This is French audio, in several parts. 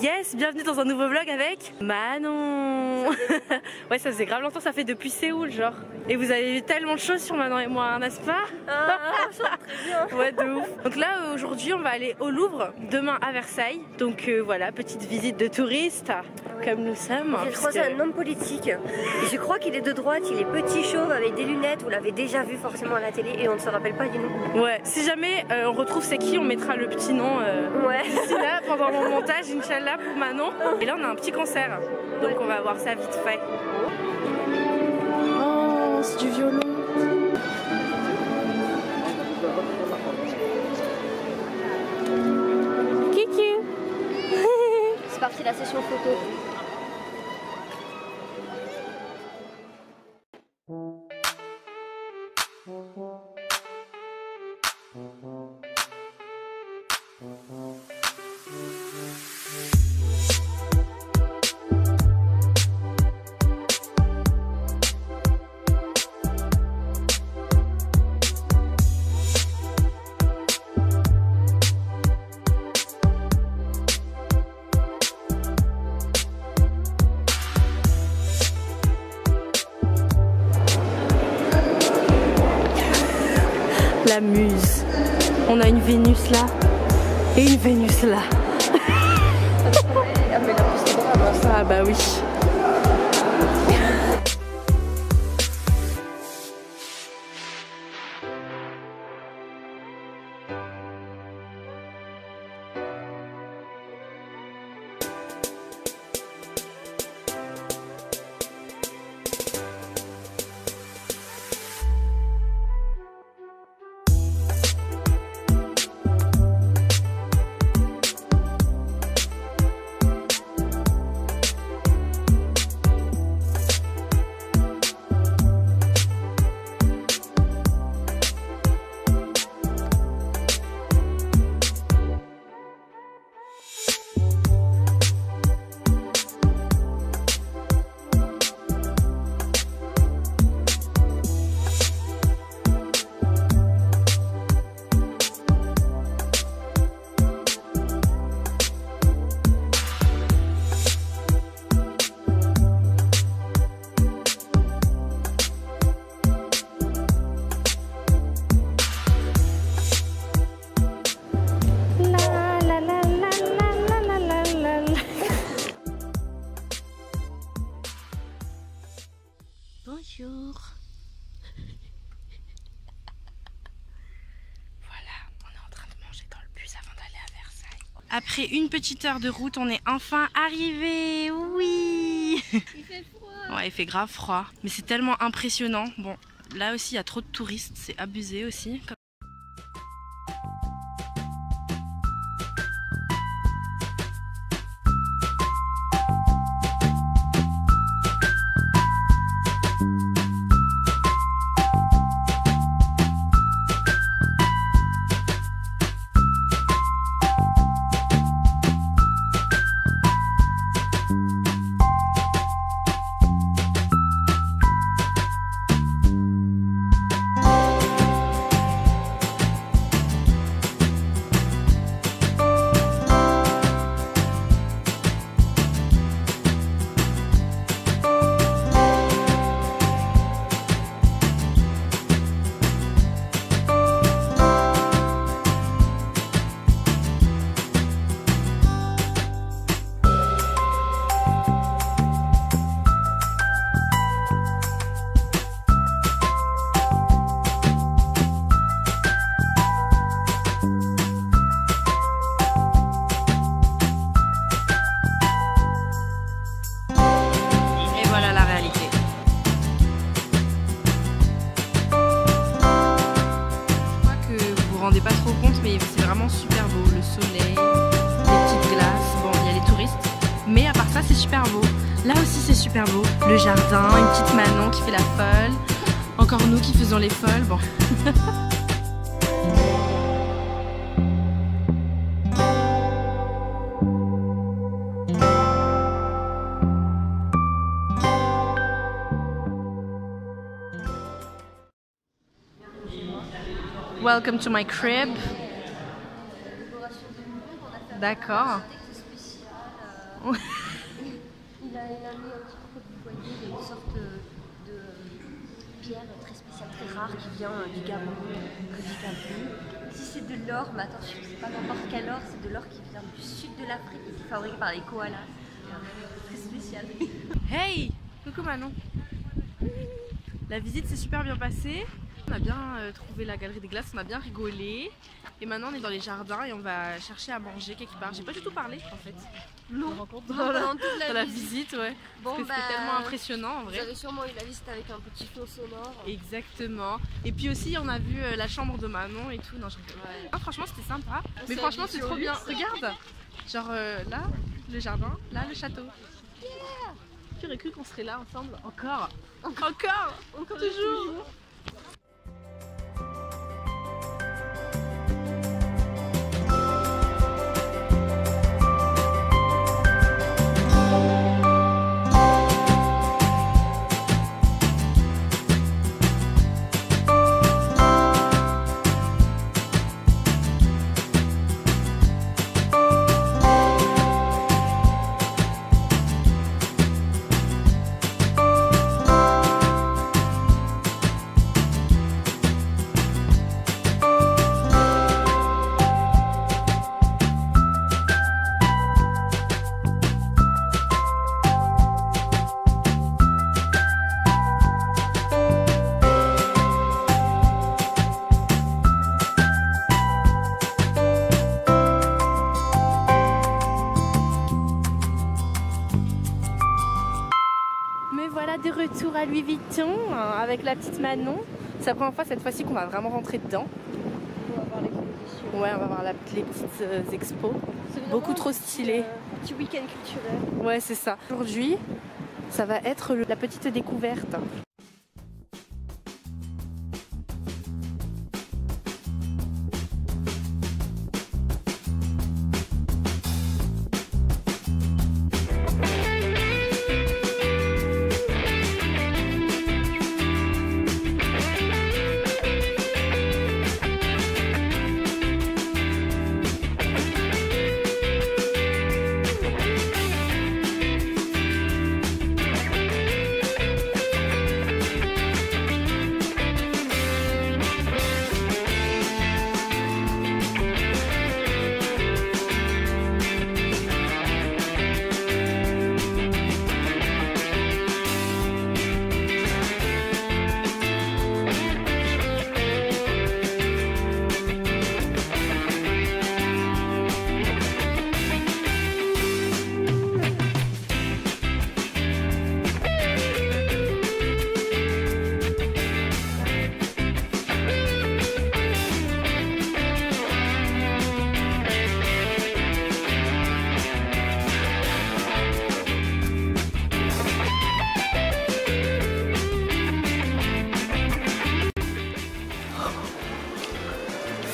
Yes, bienvenue dans un nouveau vlog avec Manon. Ouais, ça faisait grave longtemps, ça fait depuis Séoul genre. Et vous avez vu tellement de choses sur Manon et moi, n'est-ce pas? Très bien. Ouais, de ouf. Donc là, aujourd'hui, on va aller au Louvre, demain à Versailles. Donc voilà, petite visite de touriste, comme nous sommes. J'ai croisé un homme politique. Et je crois qu'il est de droite, il est petit, chauve, avec des lunettes. Vous l'avez déjà vu forcément à la télé et on ne se rappelle pas du nom. Ouais, si jamais on retrouve c'est qui, on mettra le petit nom ouais. D'ici là, pendant mon montage, Inch'Allah, pour Manon. Et là, on a un petit concert. Donc on va voir ça vite fait. Oh, c'est du violon. Kiki. C'est parti la session photo. La muse. On a une Vénus là et une Vénus là. Ah bah oui. Bonjour. Voilà, on est en train de manger dans le bus avant d'aller à Versailles. Après une petite heure de route, on est enfin arrivé. Oui. Il fait froid. Ouais, il fait grave froid, mais c'est tellement impressionnant. Bon, là aussi il y a trop de touristes, c'est abusé aussi. Pas trop compte, mais c'est vraiment super beau, le soleil, les petites glaces, bon il y a les touristes, mais à part ça c'est super beau. Là aussi c'est super beau, le jardin, une petite Manon qui fait la folle, encore nous qui faisons les folles, bon. welcome to my crib. D'accord. Il a mis un petit creux du poignet de une sorte de pierre très spéciale, très rare qui vient du Gabon, Si c'est de l'or, mais attention, c'est pas n'importe quel or, c'est de l'or qui vient du sud de l'Afrique et qui est fabriqué par les koalas. Très spécial. Hey! Coucou Manon. La visite s'est super bien passée. On a bien trouvé la galerie des glaces, on a bien rigolé. Et maintenant on est dans les jardins et on va chercher à manger quelque part. J'ai pas du tout parlé en fait. Non, Dans la visite, ouais. Bon, parce que c'était tellement impressionnant en vrai. Vous avez sûrement eu la visite avec un petit fond sonore. Exactement. Et puis aussi on a vu la chambre de Manon et tout. Non, je rigole. Ouais. Ah, franchement c'était sympa. Mais franchement c'est trop bien. Regarde. Genre là, le jardin, là le château. Yeah. Tu aurais cru qu'on serait là ensemble encore. Encore toujours. De retour à Louis Vuitton avec la petite Manon. C'est la première fois cette fois-ci qu'on va vraiment rentrer dedans. On va voir l'exposition. Ouais, on va voir les petites expos. Beaucoup trop stylé. Petit week-end culturel. Ouais, c'est ça. Aujourd'hui, ça va être la petite découverte.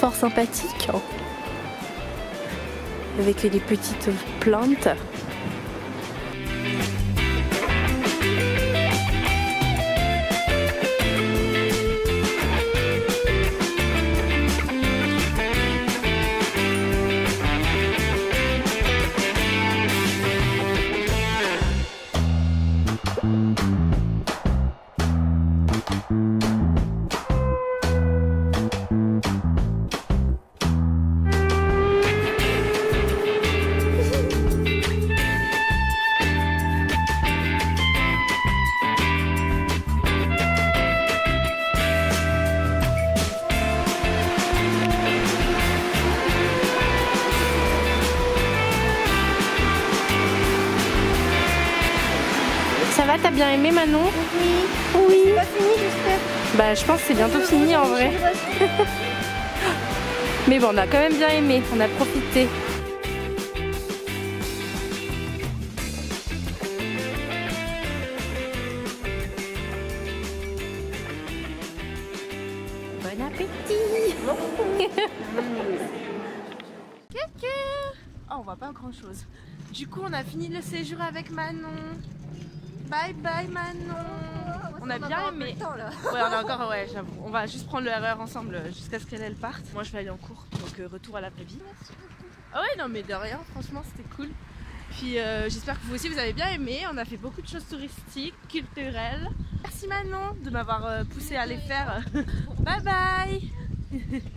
Fort sympathique hein. Avec les petites plantes. Ça va, t'as bien aimé Manon? Oui. Oui. C'est pas fini j'espère. Bah je pense que c'est bientôt fini en vrai. Mais bon, on a quand même bien aimé, on a profité. Bon appétit. Oh, on voit pas grand chose. Du coup, on a fini le séjour avec Manon. Bye bye Manon. On a bien aimé. Ouais, on a encore, ouais, j'avoue. On va juste prendre le RER ensemble jusqu'à ce qu'elle parte. Moi, je vais aller en cours, donc retour à la vraie vie. Ah ouais, non, mais de rien, franchement, c'était cool. Puis j'espère que vous aussi, vous avez bien aimé. On a fait beaucoup de choses touristiques, culturelles. Merci Manon de m'avoir poussé à les faire. Bye bye.